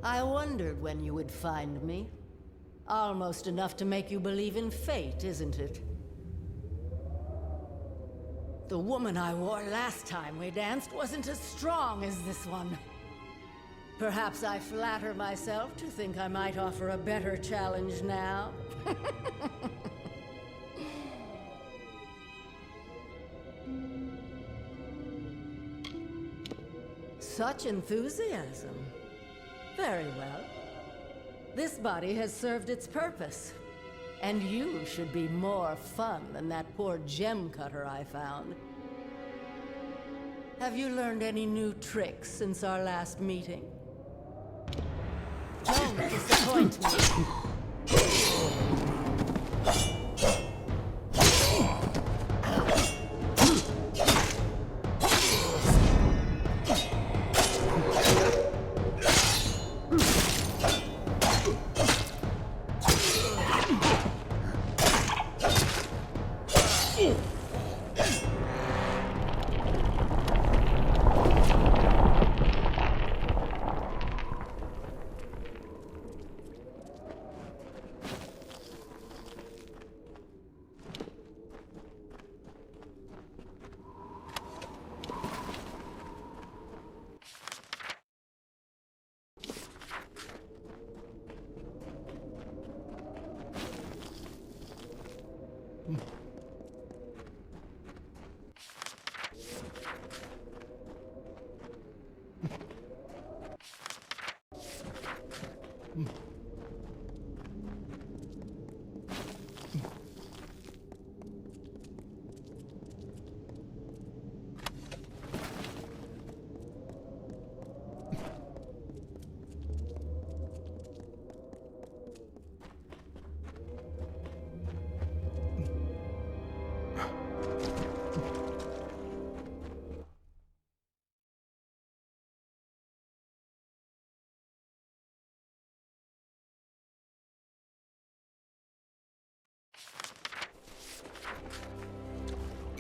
I wondered when you would find me. Almost enough to make you believe in fate, isn't it? The woman I wore last time we danced wasn't as strong as this one. Perhaps I flatter myself to think I might offer a better challenge now. Such enthusiasm. Very well. This body has served its purpose. And you should be more fun than that poor gem cutter I found. Have you learned any new tricks since our last meeting? Don't disappoint me.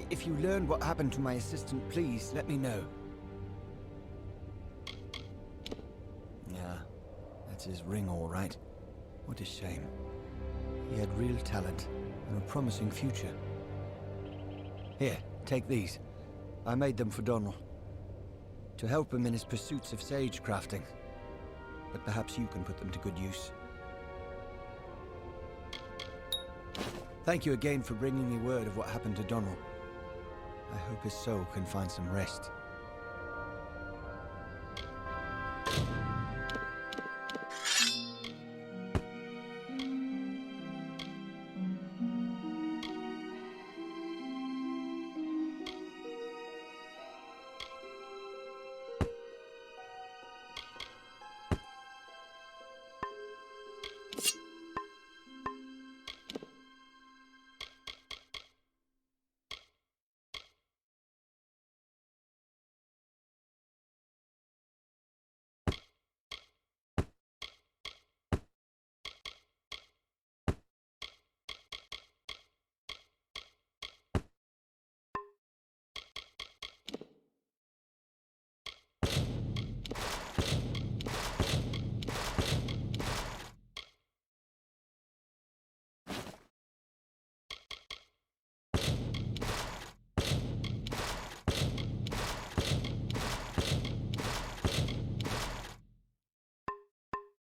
If you learn what happened to my assistant, please let me know. Yeah, that's his ring all right. What a shame. He had real talent and a promising future. Here, take these. I made them for Donald. To help him in his pursuits of sage crafting. But perhaps you can put them to good use. Thank you again for bringing me word of what happened to Donald. I hope his soul can find some rest.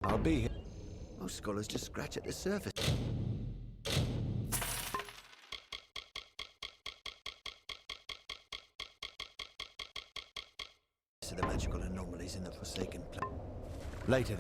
I'll be here. Most scholars just scratch at the surface. So the magical anomalies in the Forsaken Planet. Later.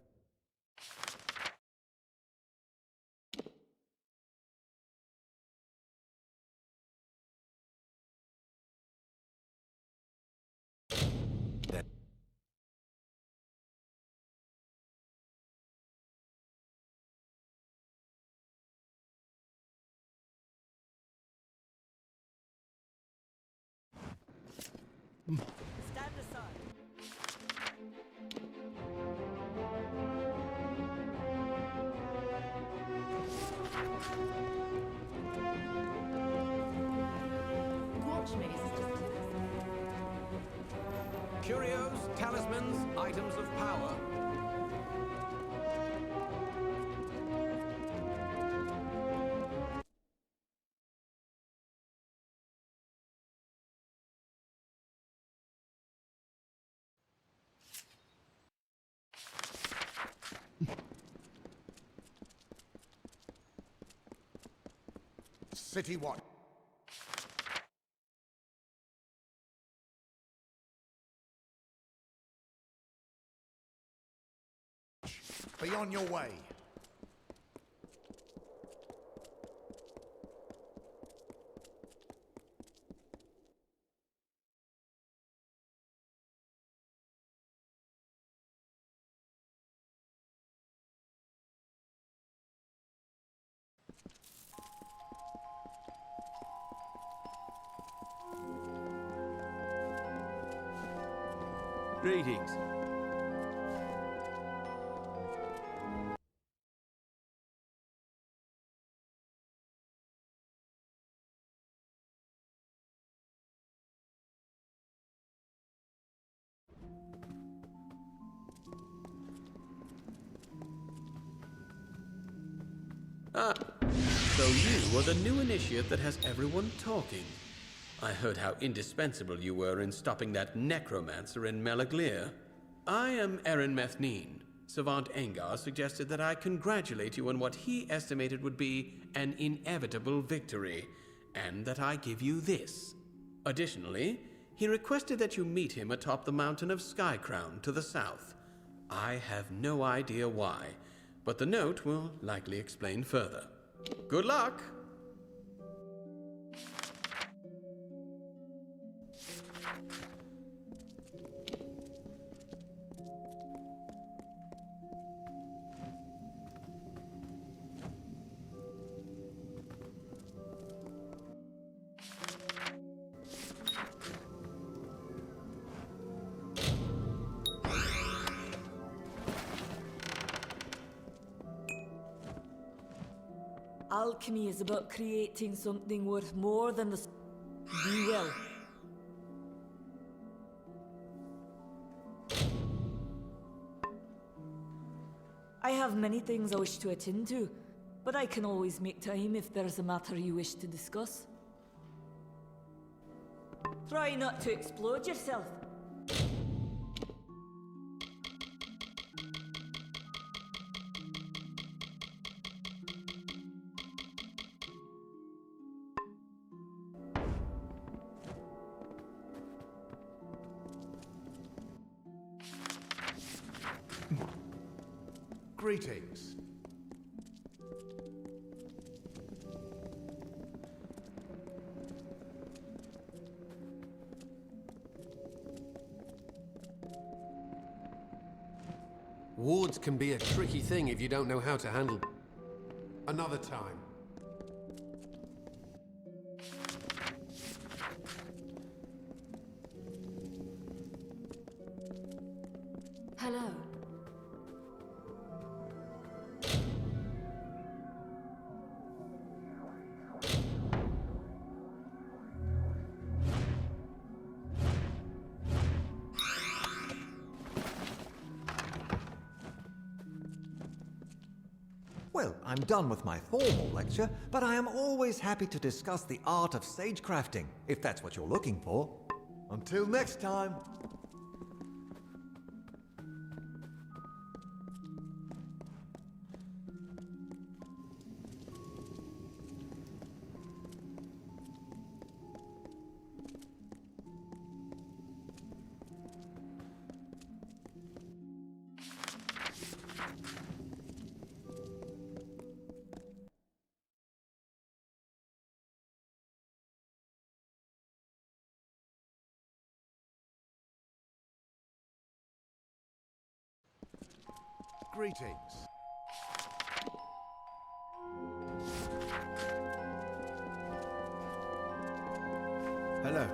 Stand aside. Curios, talismans, items of power. City Watch. Be on your way. Greetings. Ah, so you are the new initiate that has everyone talking. I heard how indispensable you were in stopping that necromancer in Melaglir. I am Erin Methneen. Savant Engar suggested that I congratulate you on what he estimated would be an inevitable victory, and that I give you this. Additionally, he requested that you meet him atop the mountain of Skycrown to the south. I have no idea why, but the note will likely explain further. Good luck! Alchemy is about creating something worth more than the... Be well. I have many things I wish to attend to, but I can always make time if there's a matter you wish to discuss. Try not to explode yourself. Greetings. Wards can be a tricky thing if you don't know how to handle. Another time. Hello. Well, I'm done with my formal lecture, but I am always happy to discuss the art of sagecrafting, if that's what you're looking for. Until next time. Greetings. Hello.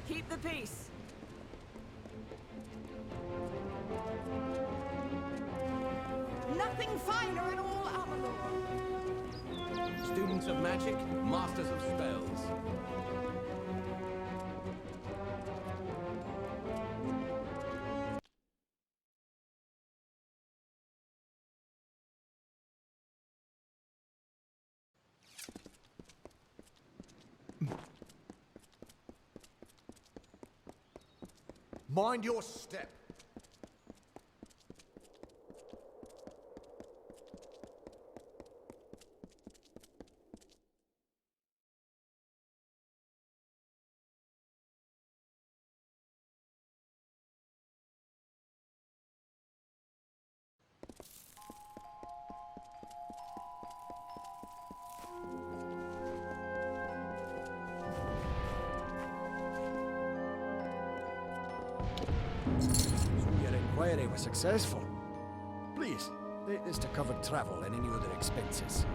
Keep the peace. Nothing finer in all Amalur. Students of magic, masters of spells. Mind your step. So your inquiry was successful. Please, take this to cover travel and any other expenses.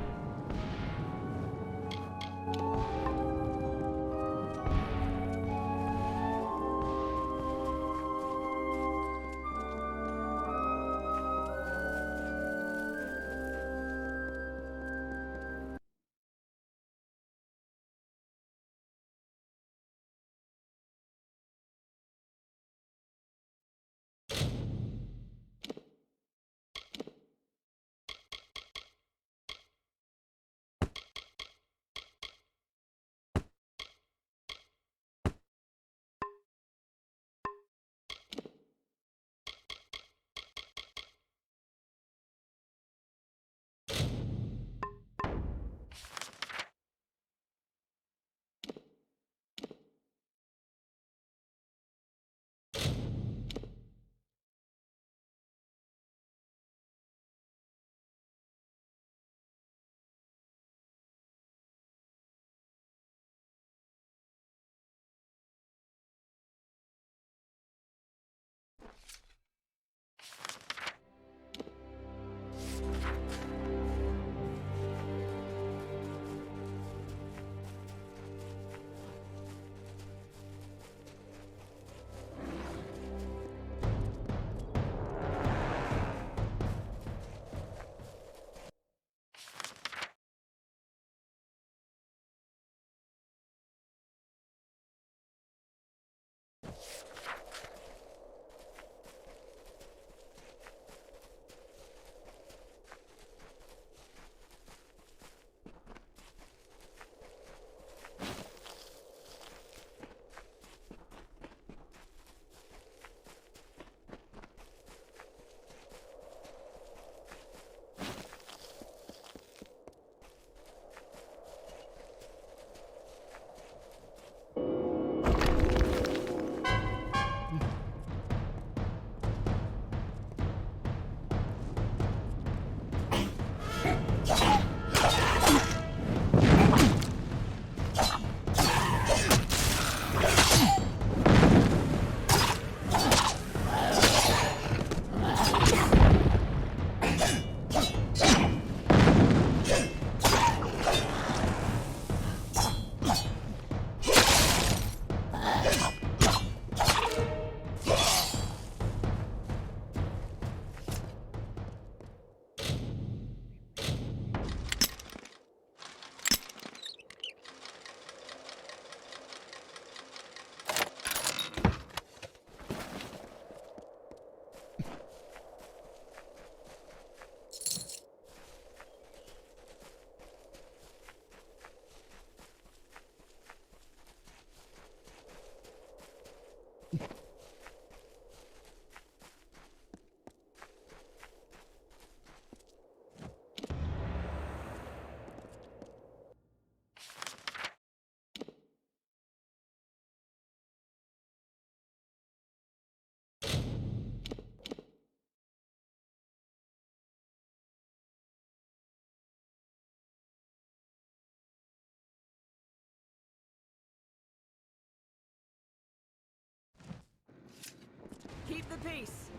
Keep the peace.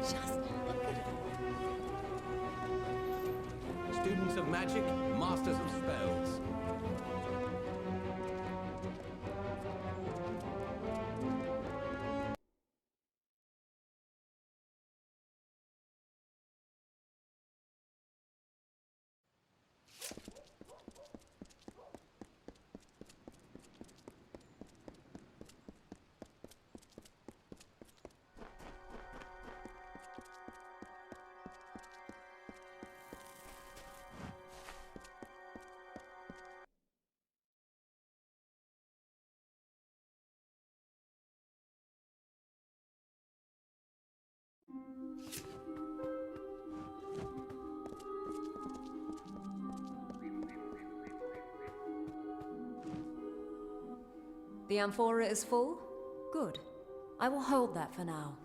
Just look at it. Students of magic, masters of spells. The amphora is full? Good. I will hold that for now.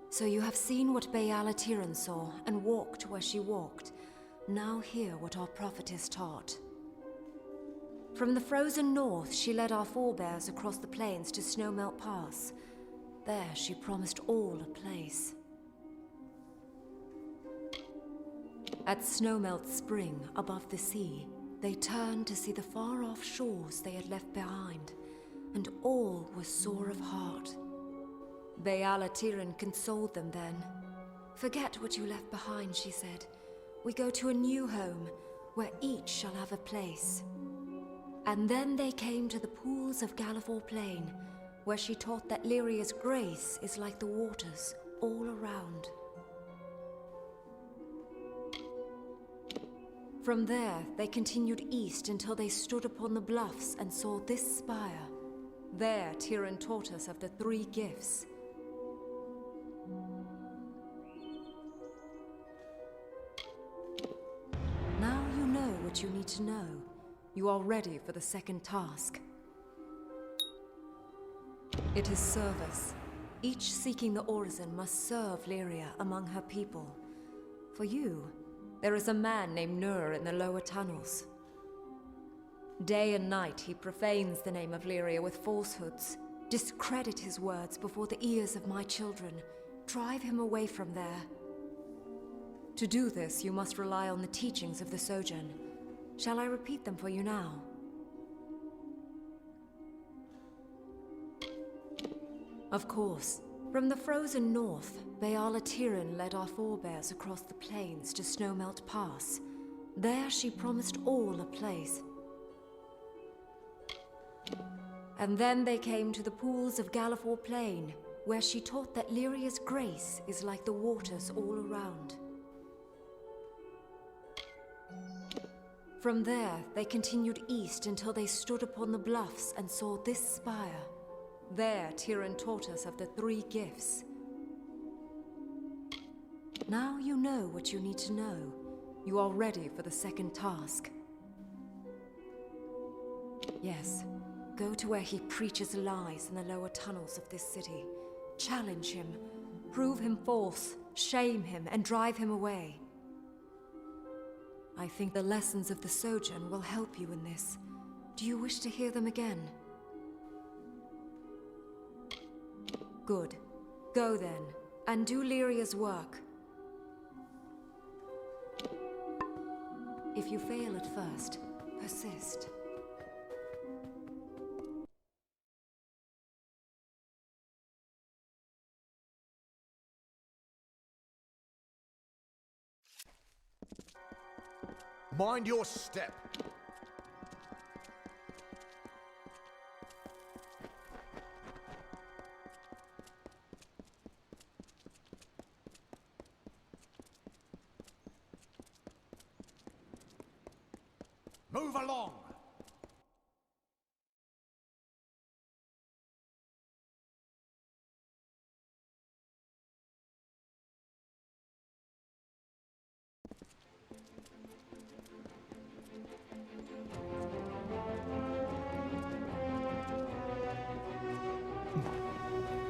So you have seen what Tirnoch saw, and walked where she walked. Now hear what our prophetess taught. From the frozen north, she led our forebears across the plains to Snowmelt Pass. There she promised all a place. At Snowmelt Spring, above the sea, they turned to see the far-off shores they had left behind, and all was sore of heart. Tirnoch consoled them then. "Forget what you left behind," she said. "We go to a new home, where each shall have a place." And then they came to the pools of Gallifore Plain, where she taught that Lyria's grace is like the waters all around. From there, they continued east until they stood upon the bluffs and saw this spire. There, Tirnoch taught us of the 3 gifts. Now you know what you need to know. You are ready for the second task. It is service. Each seeking the Orison must serve Lyria among her people. For you, there is a man named Nur in the lower tunnels. Day and night he profanes the name of Lyria with falsehoods. Discredit his words before the ears of my children. Drive him away from there. To do this, you must rely on the teachings of the Sojourn. Shall I repeat them for you now? Of course. From the frozen north, Tirnoch led our forebears across the plains to Snowmelt Pass. There she promised all a place. And then they came to the pools of Gallifore Plain, where she taught that Lyria's grace is like the waters all around. From there, they continued east until they stood upon the bluffs and saw this spire. There, Tirnoch taught us of the 3 gifts. Now you know what you need to know. You are ready for the second task. Yes, go to where he preaches lies in the lower tunnels of this city. Challenge him, prove him false, shame him, and drive him away. I think the lessons of the Sojourn will help you in this. Do you wish to hear them again? Good. Go then, and do Lyria's work. If you fail at first, persist. Mind your step. Move along!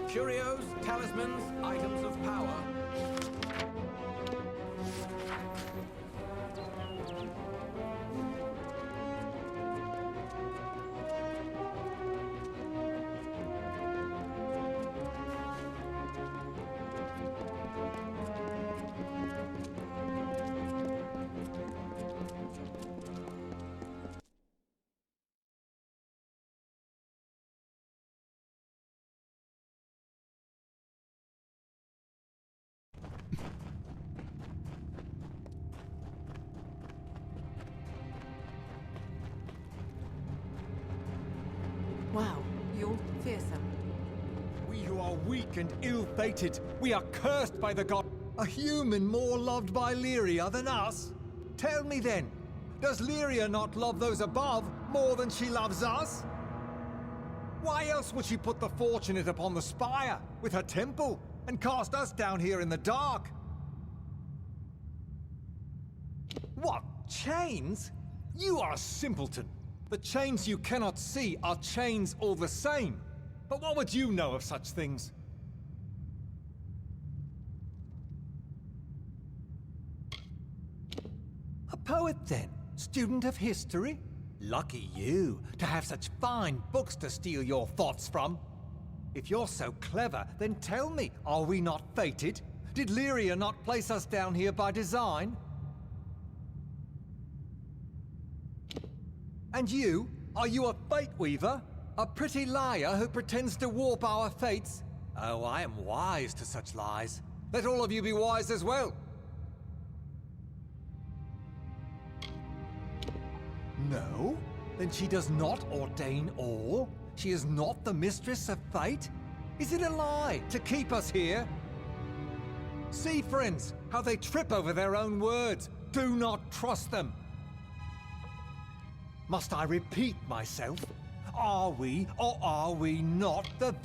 Curios, talismans, items of power. Wow, you're fearsome. We who are weak and ill-fated, we are cursed by the god. A human more loved by Lyria than us? Tell me then, does Lyria not love those above more than she loves us? Why else would she put the fortunate upon the spire with her temple and cast us down here in the dark? What, chains? You are a simpleton. The chains you cannot see are chains all the same. But what would you know of such things? A poet then? Student of history? Lucky you, to have such fine books to steal your thoughts from. If you're so clever, then tell me, are we not fated? Did Lyria not place us down here by design? And you? Are you a Fateweaver? A pretty liar who pretends to warp our fates? Oh, I am wise to such lies. Let all of you be wise as well. No? Then she does not ordain all? She is not the mistress of fate? Is it a lie to keep us here? See, friends, how they trip over their own words. Do not trust them. Must I repeat myself? Are we or are we not the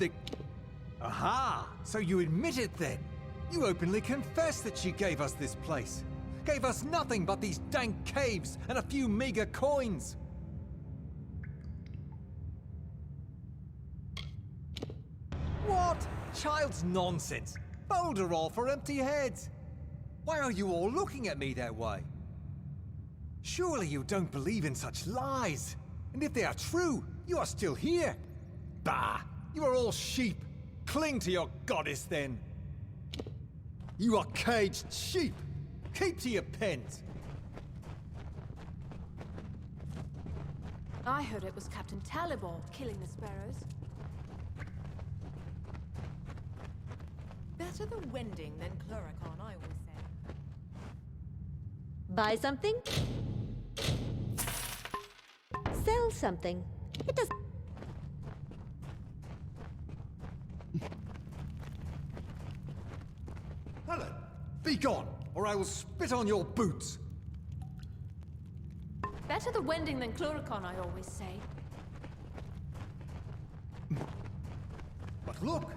Aha! So you admit it then? You openly confess that she gave us this place. Gave us nothing but these dank caves and a few meager coins. What? Child's nonsense. Boulder all for empty heads. Why are you all looking at me that way? Surely you don't believe in such lies. And if they are true, you are still here. Bah! You are all sheep. Cling to your goddess then. You are caged sheep. Keep to your pens. I heard it was Captain Talibor killing the sparrows. Better the wending than Cluricon, I always say. Buy something? Sell something. It does. Helen, be gone, or I will spit on your boots. Better the wending than Cluricon, I always say. But look!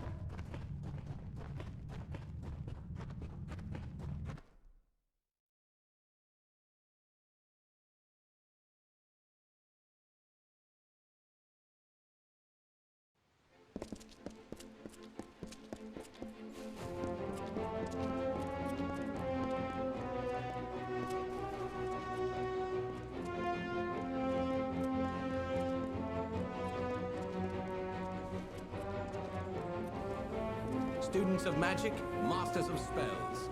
Students of magic, masters of spells.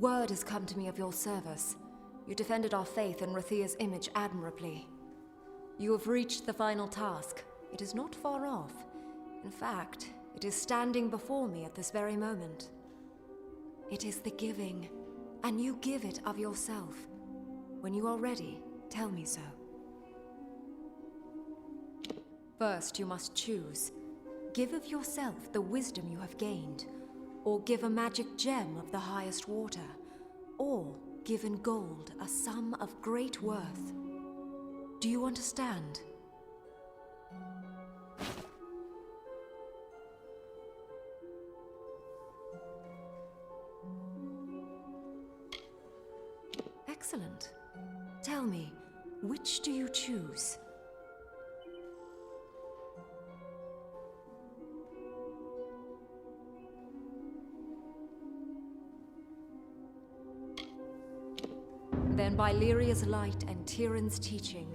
Word has come to me of your service. You defended our faith and Rathia's image admirably. You have reached the final task. It is not far off. In fact, it is standing before me at this very moment. It is the giving, and you give it of yourself. When you are ready, tell me so. First, you must choose. Give of yourself the wisdom you have gained, or give a magic gem of the highest water, or give in gold a sum of great worth. Do you understand? Excellent. Tell me, which do you choose? Then by Lyria's light and Tyrion's teaching,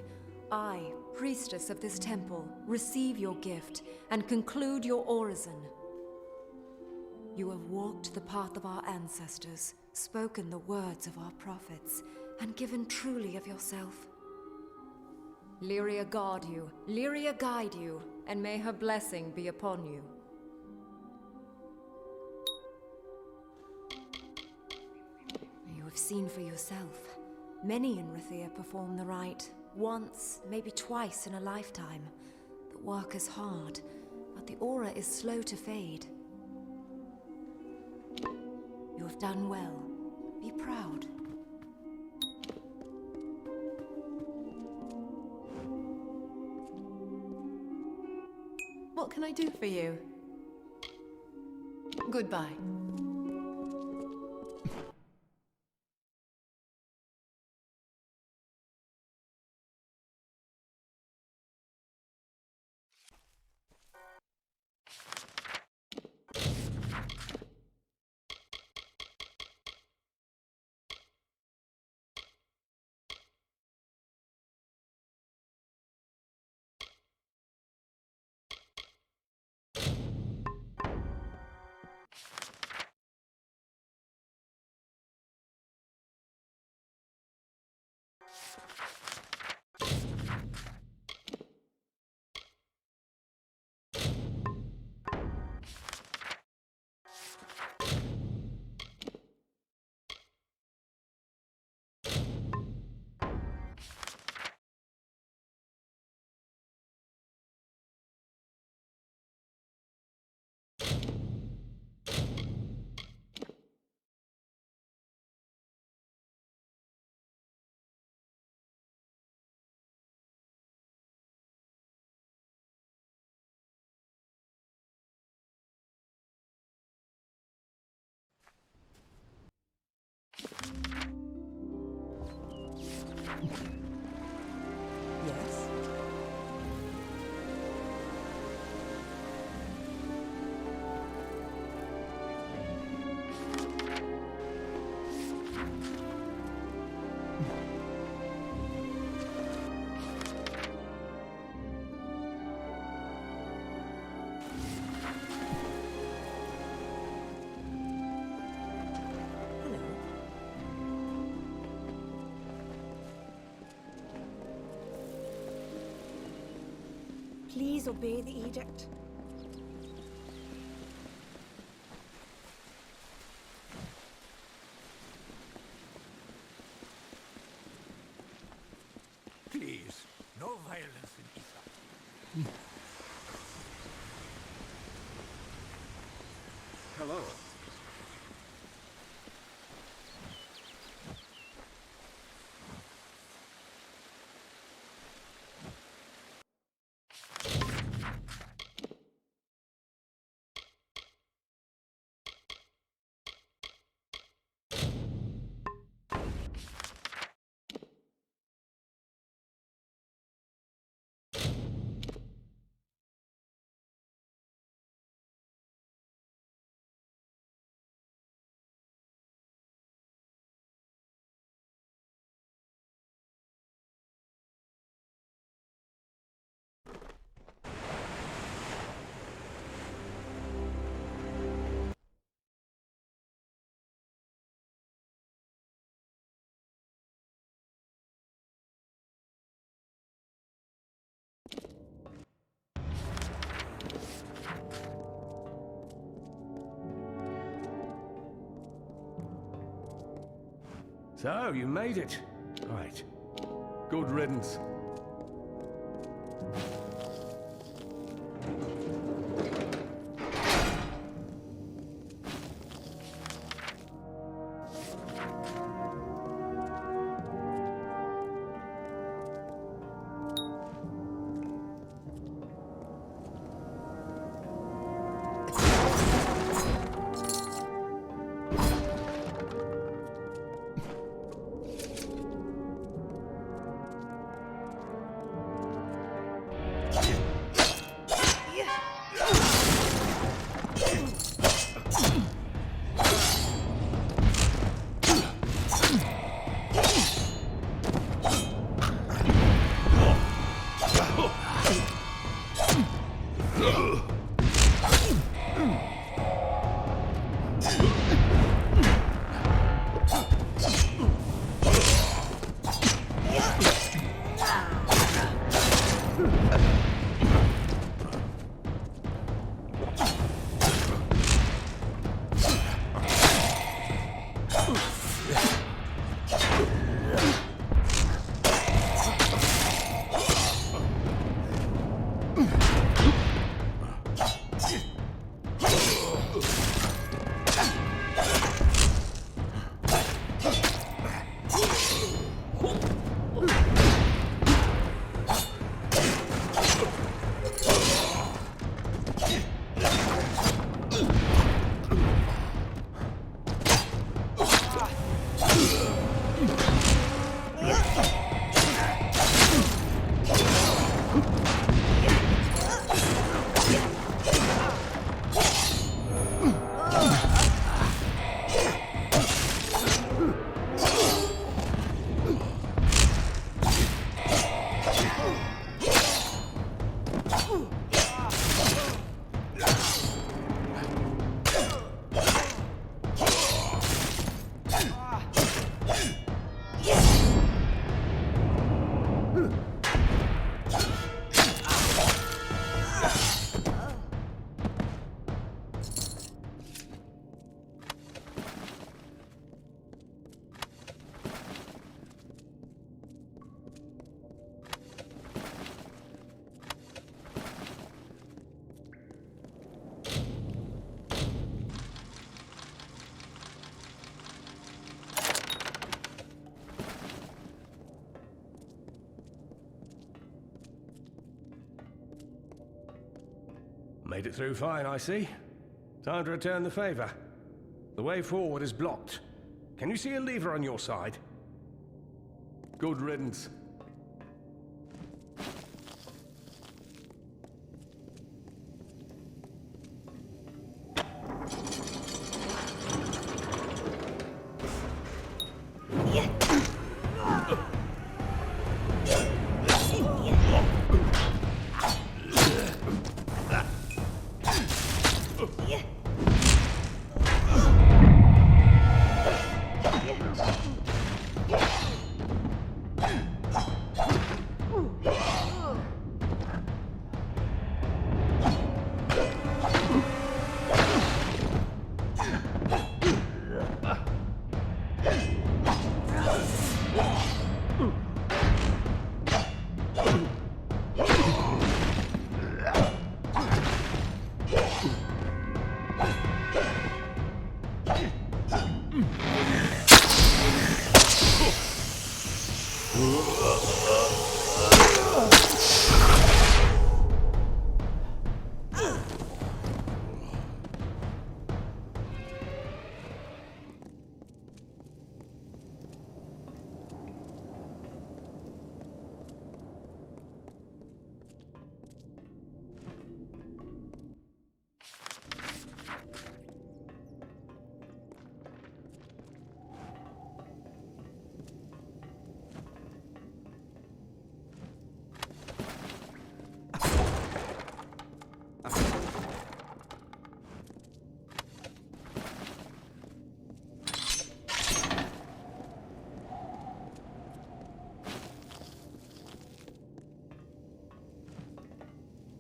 I, priestess of this temple, receive your gift and conclude your orison. You have walked the path of our ancestors, spoken the words of our prophets, and given truly of yourself. Lyria guard you, Lyria guide you, and may her blessing be upon you. You have seen for yourself. Many in Rithia perform the rite, once, maybe twice in a lifetime. The work is hard, but the aura is slow to fade. You have done well. Be proud. What can I do for you? Goodbye. Yes? Hello. Please obey the edict. Please, no violence in Ether. Hello. So, you made it. Right. Good riddance. Made it through fine, I see. Time to return the favor. The way forward is blocked. Can you see a lever on your side? Good riddance.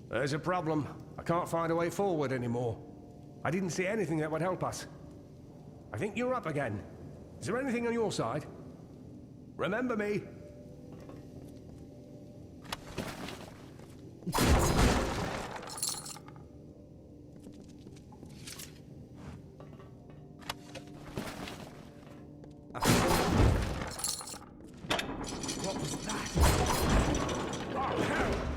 There's a problem. I can't find a way forward anymore. I didn't see anything that would help us. I think you're up again. Is there anything on your side? Remember me. What was that? Oh, hell!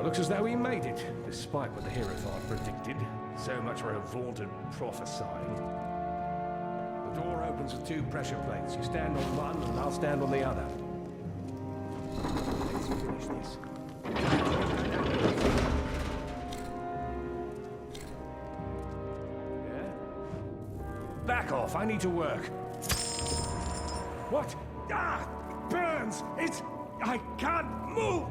Looks as though we made it, despite what the Hierophant predicted. So much for her vaunted prophesying. The door opens with 2 pressure plates. You stand on one, and I'll stand on the other. Let's finish this. Yeah? Back off, I need to work. What? Ah! Burns! I can't move!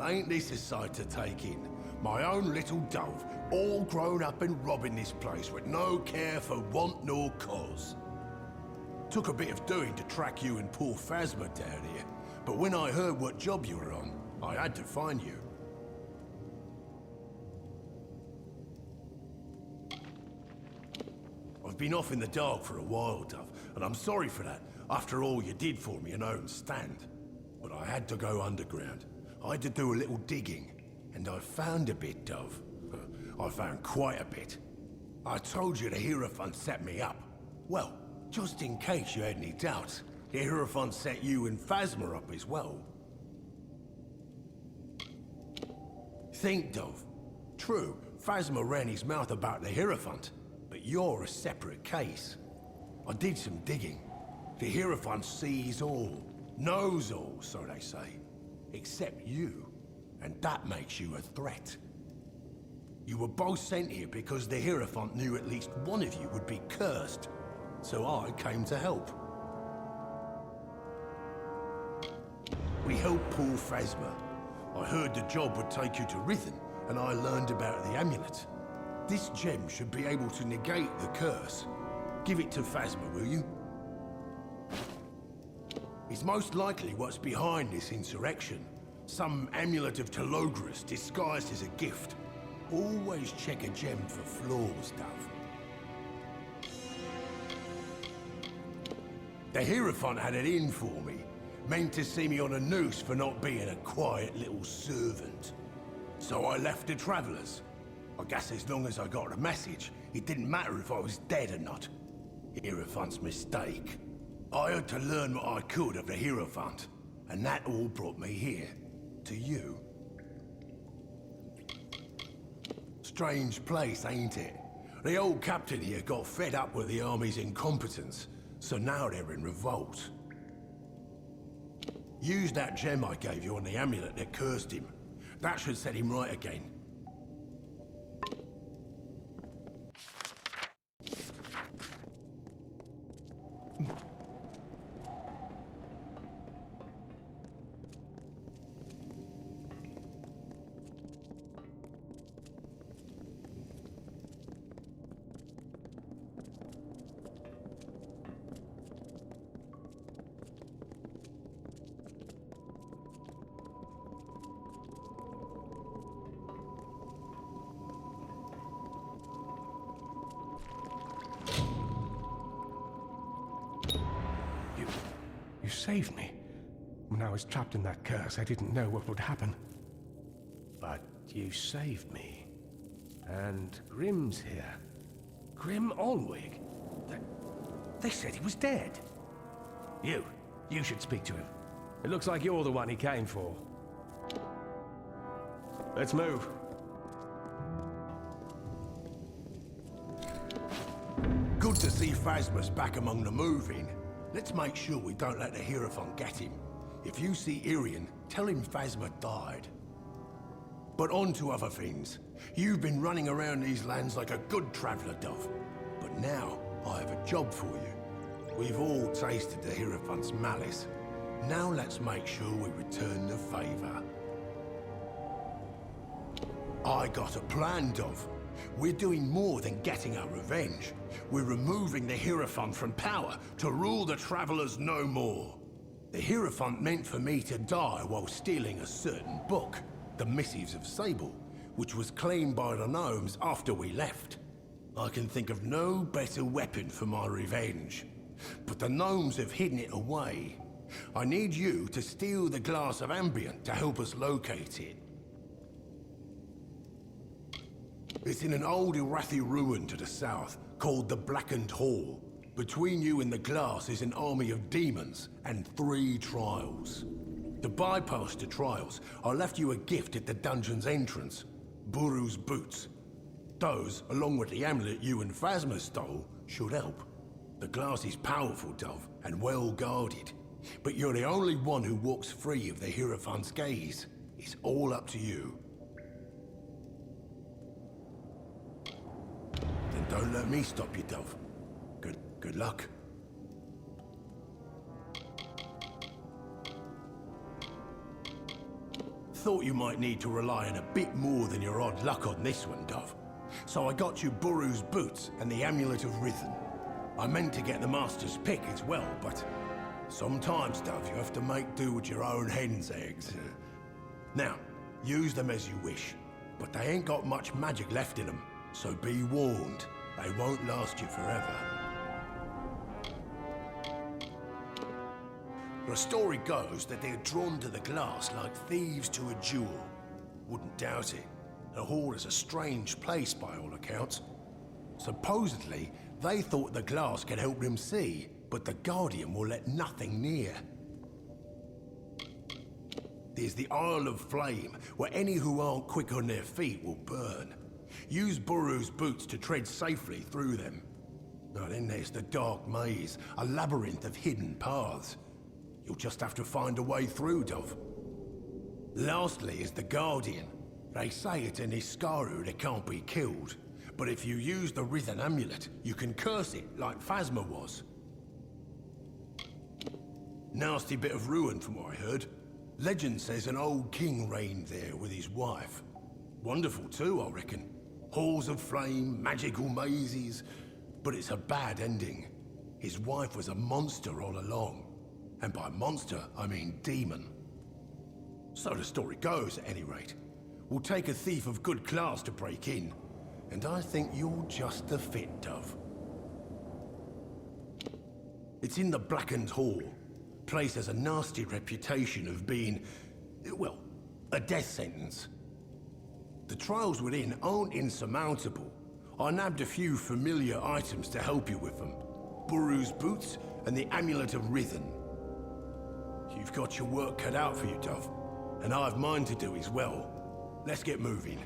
Ain't this a sight to take in? My own little dove, all grown up and robbing this place with no care for want nor cause. Took a bit of doing to track you and poor Phasma down here, but when I heard what job you were on, I had to find you. I've been off in the dark for a while, Dove, and I'm sorry for that, after all you did for me in own stand. But I had to go underground. I had to do a little digging, and I found a bit, Dove. I found quite a bit. I told you the Hierophant set me up. Well, just in case you had any doubts, the Hierophant set you and Phasma up as well. Think, Dove. True, Phasma ran his mouth about the Hierophant, but you're a separate case. I did some digging. The Hierophant sees all, knows all, so they say. Except you, and that makes you a threat. You were both sent here because the Hierophant knew at least one of you would be cursed, so I came to help. We helped poor Phasma. I heard the job would take you to Rithen, and I learned about the amulet. This gem should be able to negate the curse. Give it to Phasma, will you? It's most likely what's behind this insurrection. Some amulet of Telogris disguised as a gift. Always check a gem for flaws, Dove. The Hierophant had it in for me. Meant to see me on a noose for not being a quiet little servant. So I left the Travelers. I guess as long as I got a message, it didn't matter if I was dead or not. Hierophant's mistake. I had to learn what I could of the Hierophant, and that all brought me here, to you. Strange place, ain't it? The old captain here got fed up with the army's incompetence, so now they're in revolt. Use that gem I gave you on the amulet that cursed him. That should set him right again. You saved me. When I was trapped in that curse, I didn't know what would happen. But you saved me. And Grim's here. Grim Olwig. They said he was dead. You should speak to him. It looks like you're the one he came for. Let's move. Good to see Phasma's back among the moving. Let's make sure we don't let the Hierophant get him. If you see Irian, tell him Phasma died. But on to other things. You've been running around these lands like a good traveller, Dove. But now, I have a job for you. We've all tasted the Hierophant's malice. Now let's make sure we return the favour. I got a plan, Dove. We're doing more than getting our revenge. We're removing the Hierophant from power to rule the Travelers no more. The Hierophant meant for me to die while stealing a certain book, the Missives of Sable, which was claimed by the gnomes after we left. I can think of no better weapon for my revenge. But the gnomes have hidden it away. I need you to steal the Glass of Ambient to help us locate it. It's in an old Irathi ruin to the south, called the Blackened Hall. Between you and the glass is an army of demons and 3 trials. To bypass the trials, I left you a gift at the dungeon's entrance. Buru's boots. Those, along with the amulet you and Phasma stole, should help. The glass is powerful, Dove, and well guarded. But you're the only one who walks free of the Hierophant's gaze. It's all up to you. Then don't let me stop you, Dove. Good luck. Thought you might need to rely on a bit more than your odd luck on this one, Dove. So I got you Buru's boots and the Amulet of Rhythm. I meant to get the Master's pick as well, but sometimes, Dove, you have to make do with your own hen's eggs. Now, use them as you wish, but they ain't got much magic left in them, so be warned, they won't last you forever. The story goes that they're drawn to the glass like thieves to a jewel. Wouldn't doubt it. The hall is a strange place by all accounts. Supposedly, they thought the glass could help them see, but the Guardian will let nothing near. There's the Isle of Flame, where any who aren't quick on their feet will burn. Use Buru's boots to tread safely through them. Now then there's the Dark Maze, a labyrinth of hidden paths. You'll just have to find a way through, Dove. Lastly is the Guardian. They say it's an Iskaru that can't be killed. But if you use the Rhythm Amulet, you can curse it like Phasma was. Nasty bit of ruin from what I heard. Legend says an old king reigned there with his wife. Wonderful too, I reckon. Halls of flame, magical mazes. But it's a bad ending. His wife was a monster all along. And by monster, I mean demon. So the story goes, at any rate. We'll take a thief of good class to break in. And I think you're just the fit, Dove. It's in the Blackened Hall. Place has a nasty reputation of being, well, a death sentence. The trials within aren't insurmountable. I nabbed a few familiar items to help you with them. Buru's boots and the Amulet of Rhythm. You've got your work cut out for you, Dove. And I have mine to do as well. Let's get moving.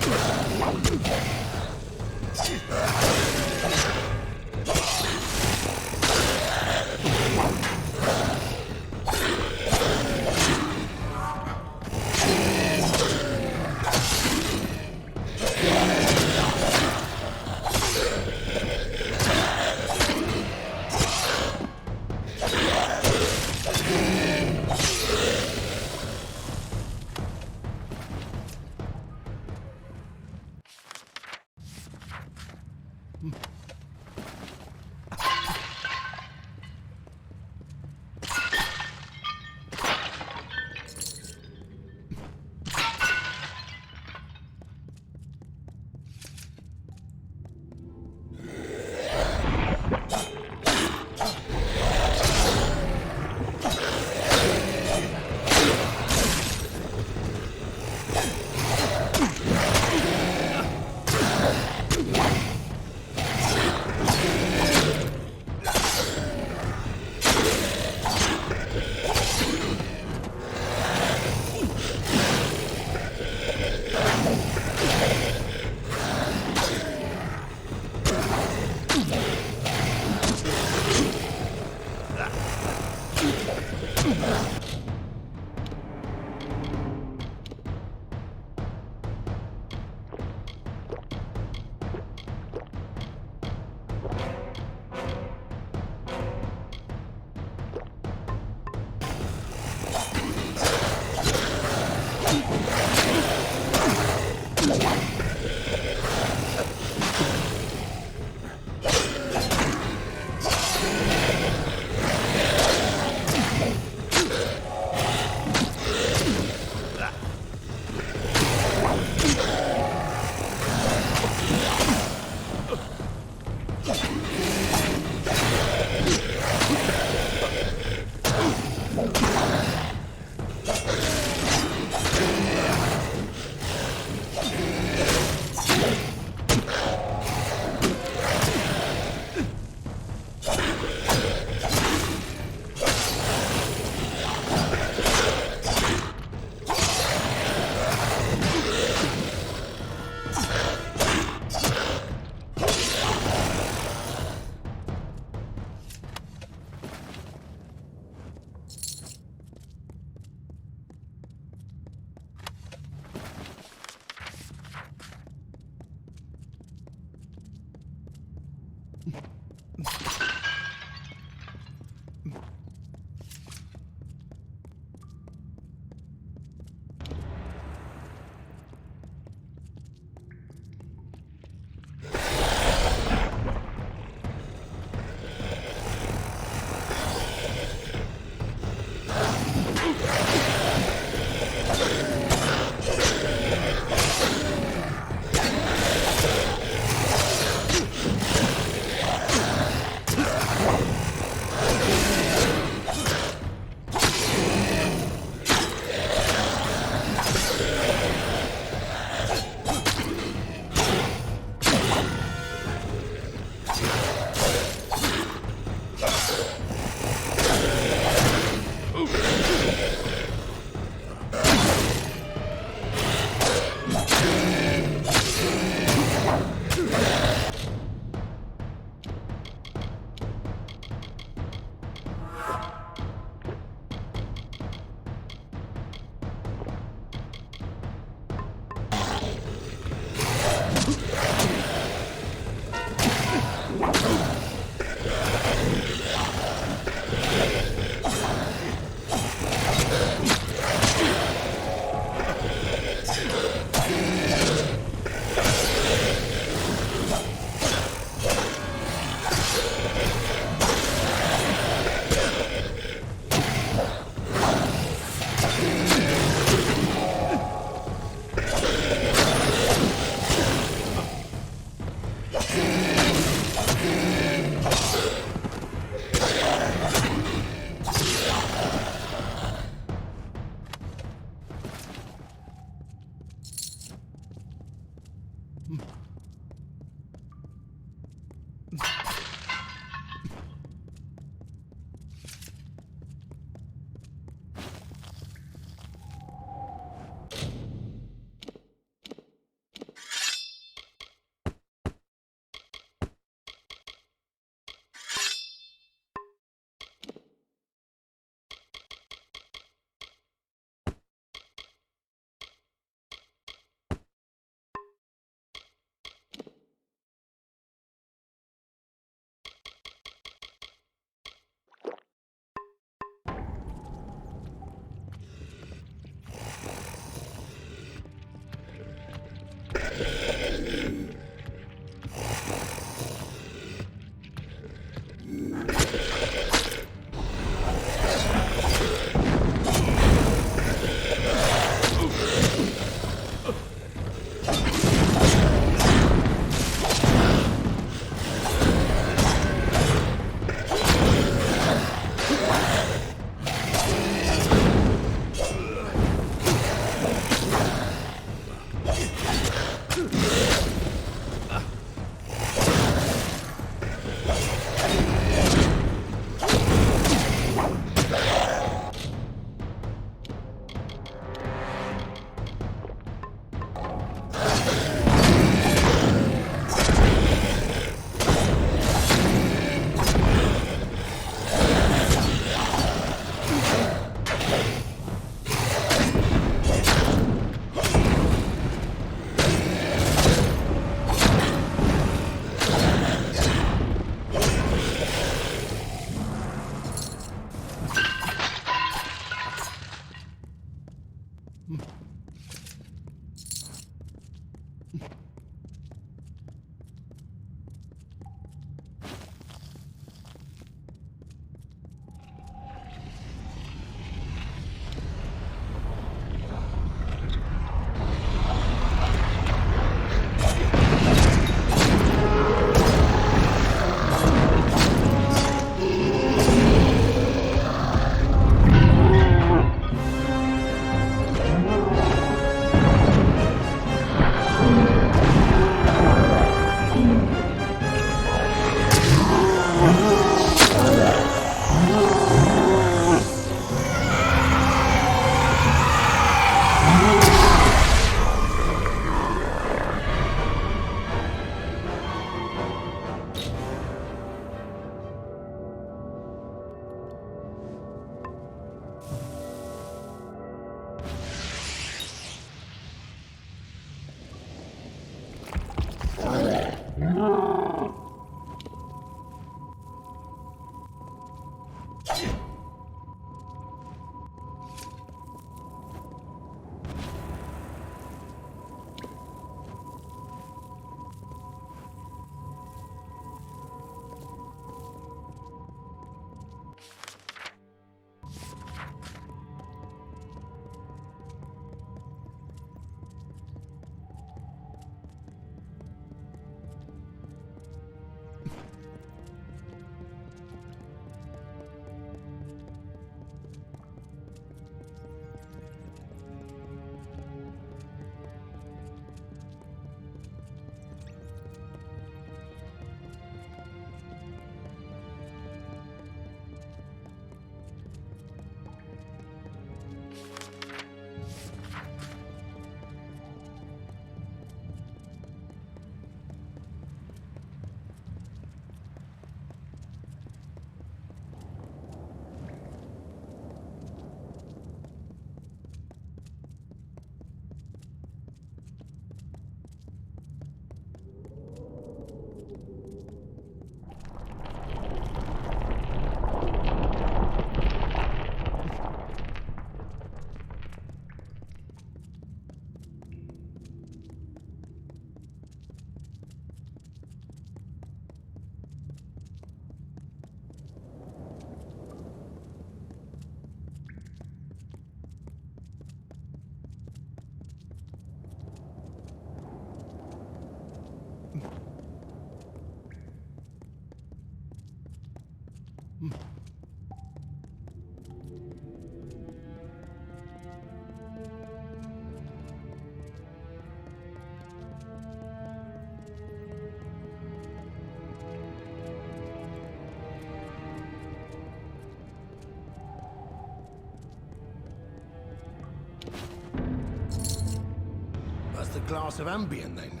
glass of Ambien, then.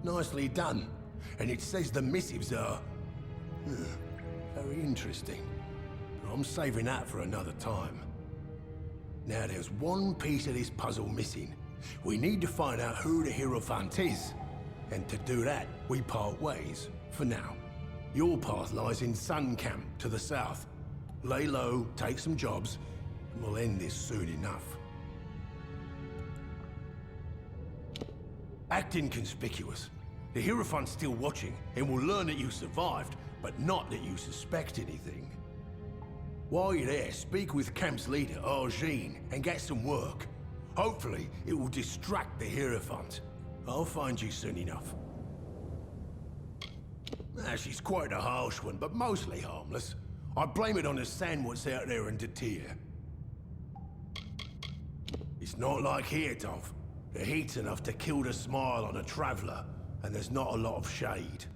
Nicely done. And it says the missives are... very interesting. But I'm saving that for another time. Now, there's one piece of this puzzle missing. We need to find out who the Hierophant is. And to do that, we part ways, for now. Your path lies in Sun Camp, to the south. Lay low, take some jobs, and we'll end this soon enough. Act inconspicuous. The Hierophant's still watching, and will learn that you survived, but not that you suspect anything. While you're there, speak with Camp's leader, Argene, and get some work. Hopefully, it will distract the Hierophant. I'll find you soon enough. She's quite a harsh one, but mostly harmless. I blame it on the sand what's out there in Detir. It's not like here, Dov. The heat's enough to kill the smile on a traveler, and there's not a lot of shade.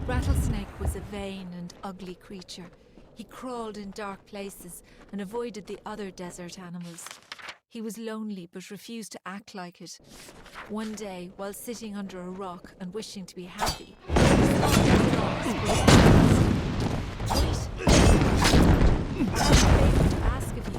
Rattlesnake was a vain and ugly creature. He crawled in dark places and avoided the other desert animals. He was lonely but refused to act like it. One day, while sitting under a rock and wishing to be happy, he Wait! I have a favor to ask of you.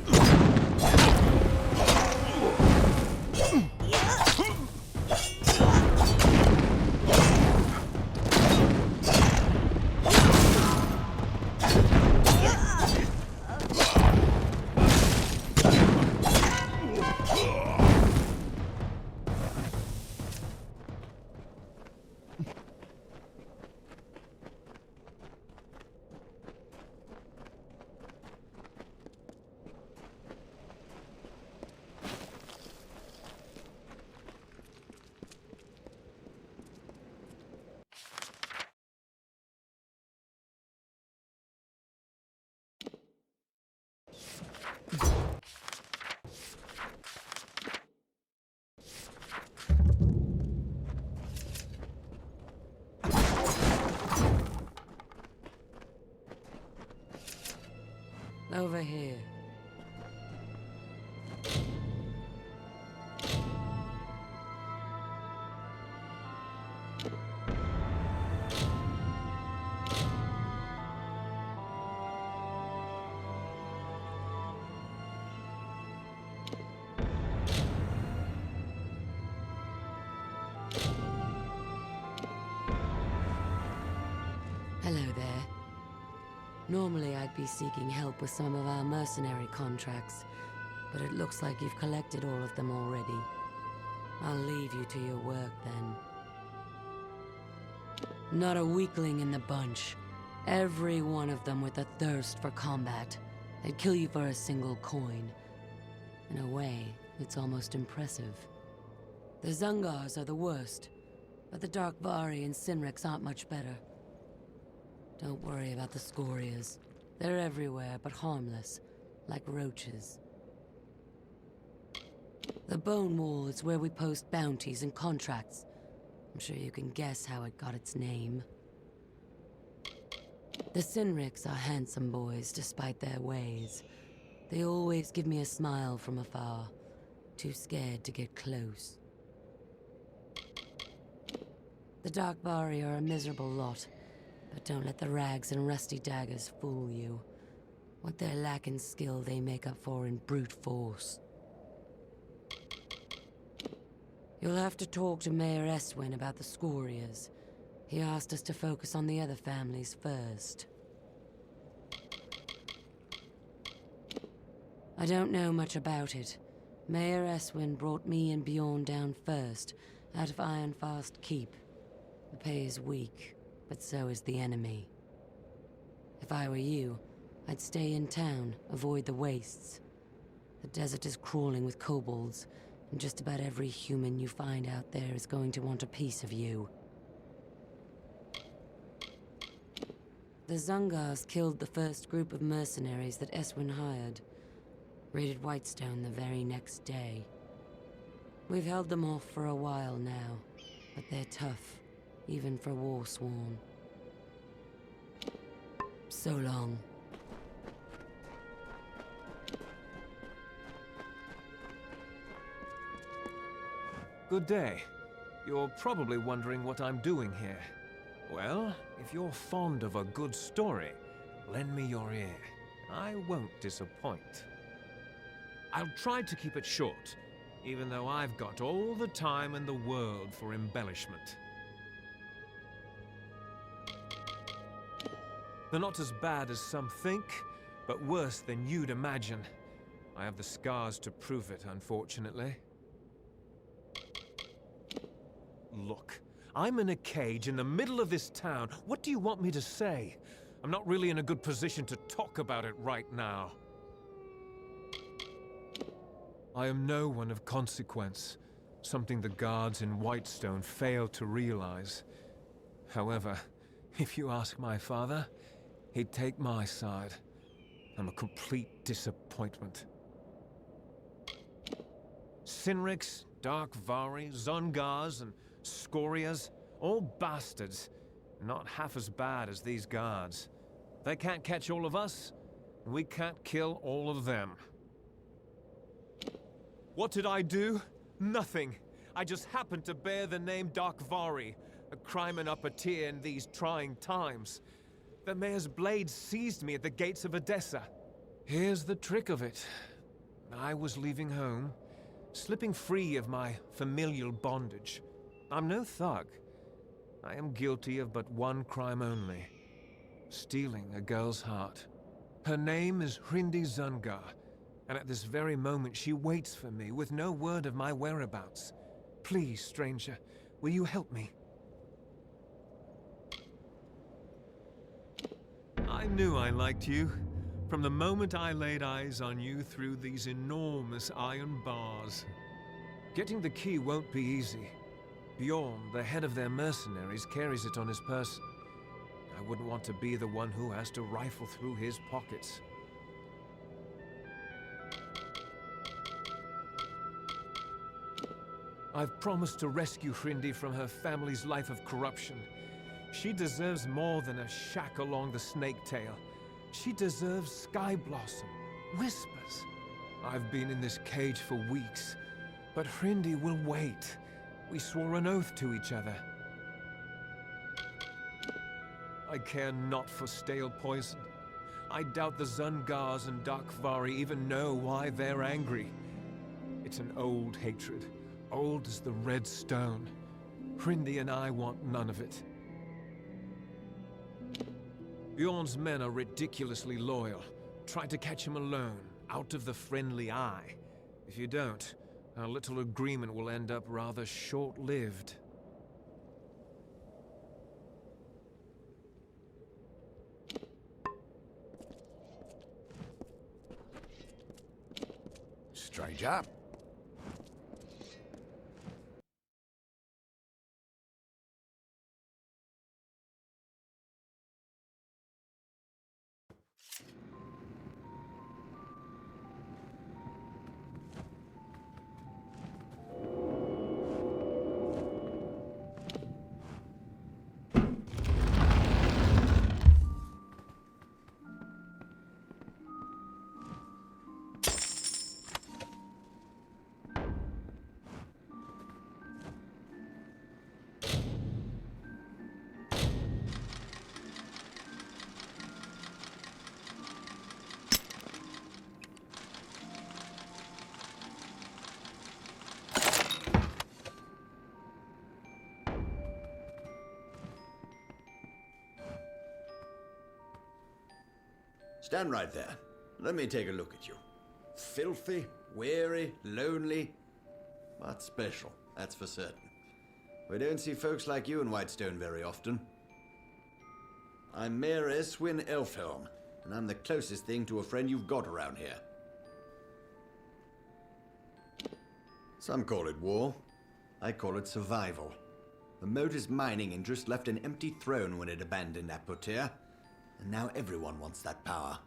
Over here. Hello there. Normally I'd be seeking help with some of our mercenary contracts, but it looks like you've collected all of them already. I'll leave you to your work then. Not a weakling in the bunch. Every one of them with a thirst for combat. They'd kill you for a single coin. In a way, it's almost impressive. The Zungars are the worst, but the Darkvari and Sinriks aren't much better. Don't worry about the Scorias. They're everywhere, but harmless, like roaches. The Bone Wall is where we post bounties and contracts. I'm sure you can guess how it got its name. The Sinriks are handsome boys, despite their ways. They always give me a smile from afar, too scared to get close. The Darkvari are a miserable lot. But don't let the rags and rusty daggers fool you. What they lack in skill, they make up for in brute force. You'll have to talk to Mayor Eswin about the Scorias. He asked us to focus on the other families first. I don't know much about it. Mayor Eswin brought me and Bjorn down first, out of Ironfast Keep. The pay is weak. But so is the enemy. If I were you, I'd stay in town, avoid the wastes. The desert is crawling with kobolds, and just about every human you find out there is going to want a piece of you. The Zungars killed the first group of mercenaries that Eswin hired. Raided Whitestone the very next day. We've held them off for a while now, but they're tough. Even for Warsworn. So long. Good day. You're probably wondering what I'm doing here. Well, if you're fond of a good story, lend me your ear. I won't disappoint. I'll try to keep it short, even though I've got all the time in the world for embellishment. They're not as bad as some think, but worse than you'd imagine. I have the scars to prove it, unfortunately. Look, I'm in a cage in the middle of this town. What do you want me to say? I'm not really in a good position to talk about it right now. I am no one of consequence, something the guards in Whitestone failed to realize. However, if you ask my father, he'd take my side. I'm a complete disappointment. Sinriks, Darkvari, Zungars, and Scorias, all bastards. Not half as bad as these guards. They can't catch all of us, and we can't kill all of them. What did I do? Nothing. I just happened to bear the name Darkvari, a crime and upper tier in these trying times. The mayor's blade seized me at the gates of Odessa. Here's the trick of it. I was leaving home, slipping free of my familial bondage. I'm no thug. I am guilty of but one crime only. Stealing a girl's heart. Her name is Hrindi Zungar, and at this very moment she waits for me with no word of my whereabouts. Please, stranger, will you help me? I knew I liked you, from the moment I laid eyes on you through these enormous iron bars. Getting the key won't be easy. Bjorn, the head of their mercenaries, carries it on his person. I wouldn't want to be the one who has to rifle through his pockets. I've promised to rescue Hrindi from her family's life of corruption. She deserves more than a shack along the snake tail. She deserves Sky Blossom, whispers. I've been in this cage for weeks, but Hrindi will wait. We swore an oath to each other. I care not for stale poison. I doubt the Zungars and Darkvari even know why they're angry. It's an old hatred, old as the red stone. Hrindi and I want none of it. Bjorn's men are ridiculously loyal. Try to catch him alone, out of the friendly eye. If you don't, our little agreement will end up rather short-lived. Stranger. Stand right there. Let me take a look at you. Filthy, weary, lonely, but special, that's for certain. We don't see folks like you in Whitestone very often. I'm Mayor Eswin Elfhelm, and I'm the closest thing to a friend you've got around here. Some call it war. I call it survival. The Motor's mining interest left an empty throne when it abandoned Apotea, and now everyone wants that power.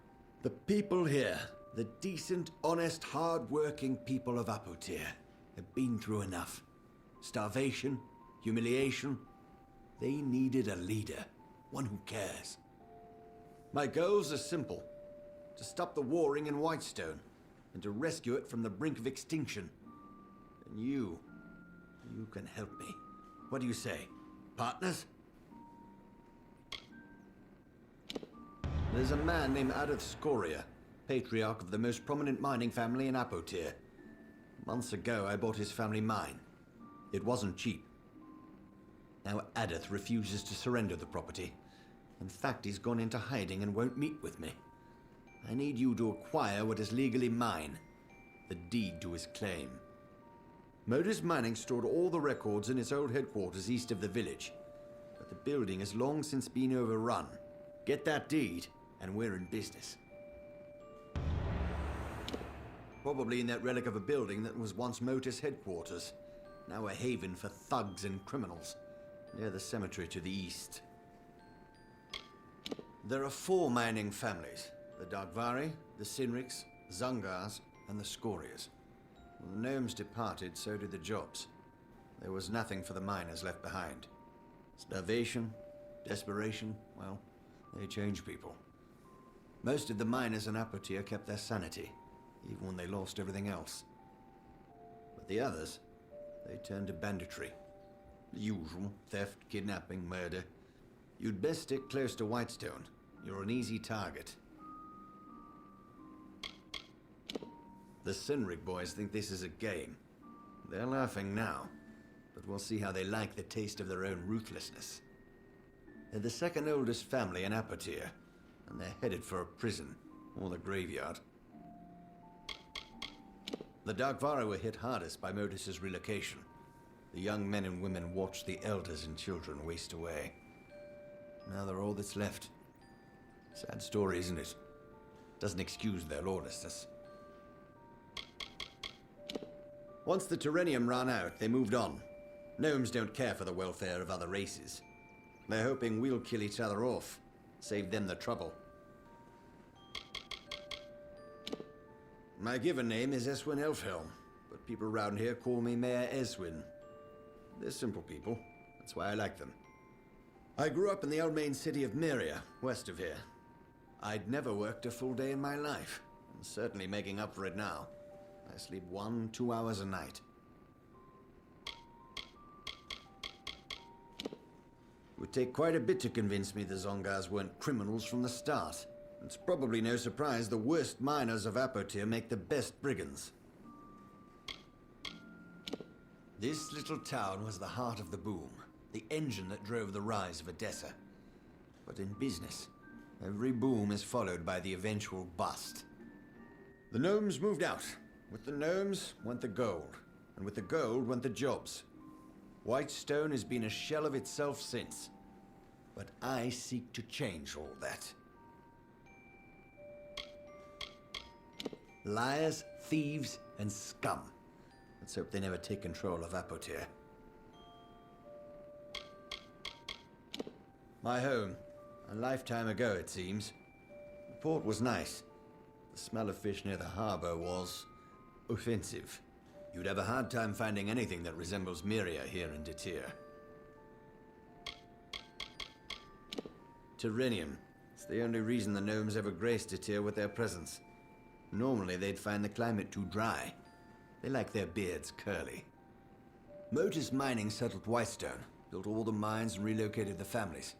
The people here, the decent, honest, hard-working people of Apotea, have been through enough. Starvation, humiliation. They needed a leader, one who cares. My goals are simple. To stop the warring in Whitestone, and to rescue it from the brink of extinction. And you can help me. What do you say? Partners? There's a man named Adarth Scoria, patriarch of the most prominent mining family in Apotea. Months ago, I bought his family mine. It wasn't cheap. Now Adarth refuses to surrender the property. In fact, he's gone into hiding and won't meet with me. I need you to acquire what is legally mine. The deed to his claim. Modus Mining stored all the records in its old headquarters east of the village. But the building has long since been overrun. Get that deed, and we're in business. Probably in that relic of a building that was once Motus headquarters. Now a haven for thugs and criminals, near the cemetery to the east. There are 4 mining families. The Darkvari, the Sinriks, Zungars, and the Scorias. When the gnomes departed, so did the jobs. There was nothing for the miners left behind. Starvation, desperation, well, they change people. Most of the miners in Apotir kept their sanity, even when they lost everything else. But the others, they turned to banditry. The usual: theft, kidnapping, murder. You'd best stick close to Whitestone. You're an easy target. The Sinrig boys think this is a game. They're laughing now, but we'll see how they like the taste of their own ruthlessness. They're the second oldest family in Apotir, and they're headed for a prison, or the graveyard. The Darkvari were hit hardest by Modus's relocation. The young men and women watched the elders and children waste away. Now they're all that's left. Sad story, isn't it? Doesn't excuse their lawlessness. Once the Tyrannium ran out, they moved on. Gnomes don't care for the welfare of other races. They're hoping we'll kill each other off, save them the trouble. My given name is Eswin Elfhelm, but people around here call me Mayor Eswin. They're simple people, that's why I like them. I grew up in the old main city of Myria, west of here. I'd never worked a full day in my life. I'm certainly making up for it now. I sleep 1-2 hours a night. It would take quite a bit to convince me the Zongars weren't criminals from the start. It's probably no surprise the worst miners of Apotir make the best brigands. This little town was the heart of the boom, the engine that drove the rise of Odessa. But in business, every boom is followed by the eventual bust. The gnomes moved out. With the gnomes went the gold, and with the gold went the jobs. Whitestone has been a shell of itself since. But I seek to change all that. Liars, thieves, and scum. Let's hope they never take control of Apotir. My home. A lifetime ago, it seems. The port was nice. The smell of fish near the harbor was offensive. You'd have a hard time finding anything that resembles Myria here in Detir. Tyrannium. It's the only reason the gnomes ever graced Detir with their presence. Normally, they'd find the climate too dry. They like their beards curly. Modus Mining settled Whitestone, built all the mines and relocated the families.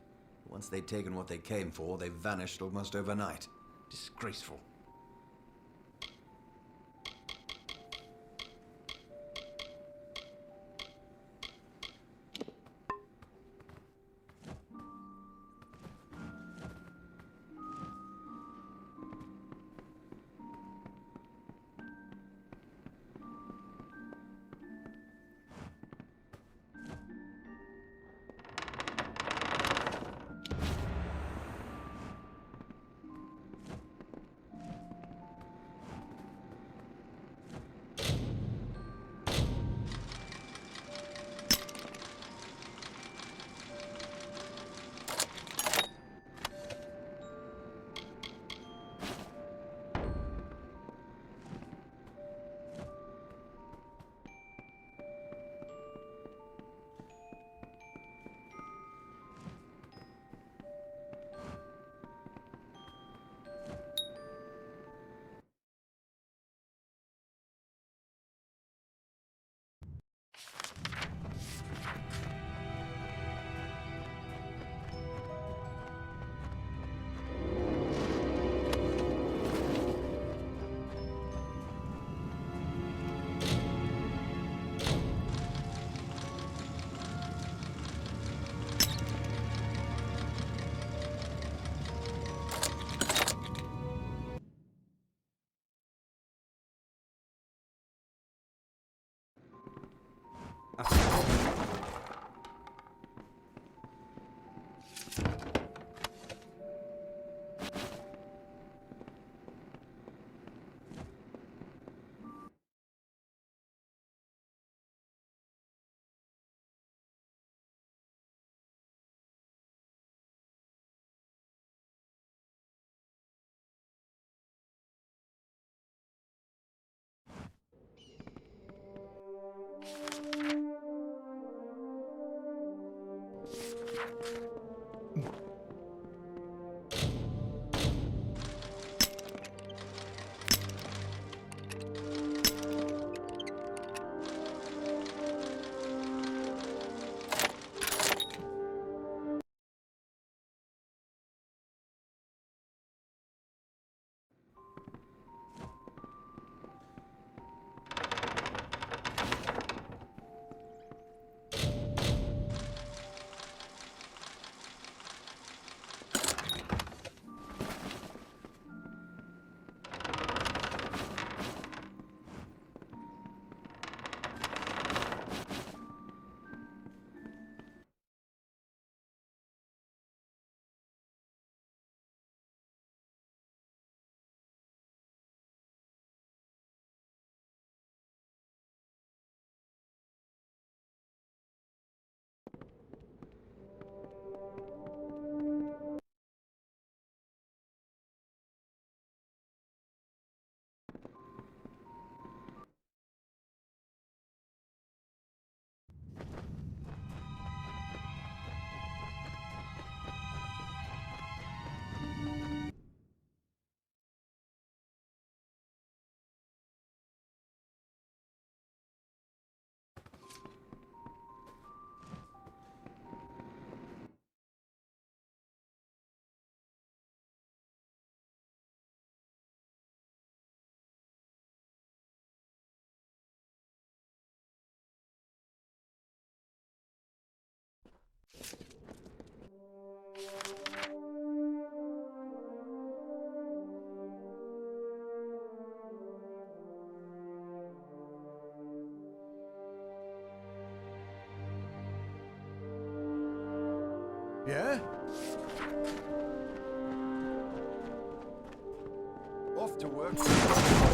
Once they'd taken what they came for, they vanished almost overnight. Disgraceful. Yeah? Off to work.